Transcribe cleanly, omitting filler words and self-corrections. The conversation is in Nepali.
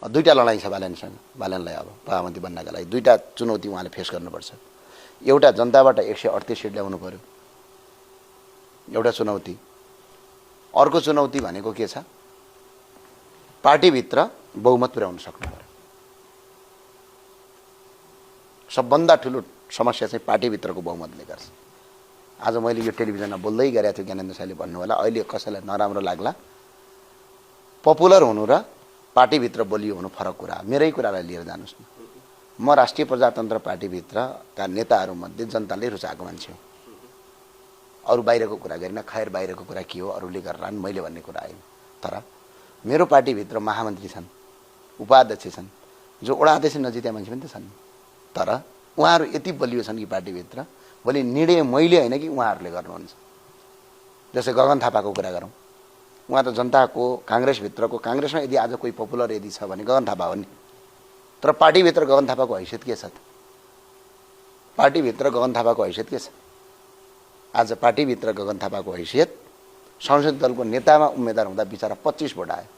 दुईटा लडाइँ छ बालनसँग, बालनलाई अब प्रधानमन्त्री बन्नका लागि दुईटा चुनौती उहाँले फेस गर्नुपर्छ। एउटा जनताबाट 138 सिट ल्याउनु पर्यो, एउटा चुनौती। अर्को चुनौती भनेको के छ, पार्टीभित्र बहुमत पुर्याउन सक्नु पर्यो। सबभन्दा ठुलो समस्या चाहिँ पार्टीभित्रको बहुमतले गर्छ। आज मैले यो टेलिभिजनमा बोल्दै गरेको थिएँ, ज्ञानेन्द्र साईले भन्नु होला, अहिले कसैलाई नराम्रो लाग्ला, पपुलर हुनु र पार्टीभित्र बलियो हुनु फरक कुरा। मेरै कुरालाई लिएर जानुस् न, म राष्ट्रिय प्रजातन्त्र पार्टीभित्रका नेताहरूमध्ये जनताले रुचाएको मान्छे हो। अरू बाहिरको कुरा गरिन, खैर बाहिरको कुरा के हो अरूले गरेर मैले भन्ने कुरा आएन। तर मेरो पार्टीभित्र महामन्त्री छन्, उपाध्यक्ष छन्, जो वडा अध्यक्ष नजित्या मान्छे पनि त छन्। तर उहाँहरू यति बलियो छन् कि पार्टीभित्र भोलि निर्णय मैले होइन कि उहाँहरूले गर्नुहुन्छ। जस्तै गगन थापाको कुरा गरौँ, उहाँ त जनताको काङ्ग्रेसभित्रको, काङ्ग्रेसमा यदि आज कोही पपुलर यदि छ भने गगन थापा हो नि। तर पार्टीभित्र गगन थापाको हैसियत के छ त? पार्टीभित्र गगन थापाको हैसियत के छ? आज पार्टीभित्र गगन थापाको हैसियत संसदीय दलको नेतामा उम्मेदवार हुँदा बिचरा 25 भोट आयो।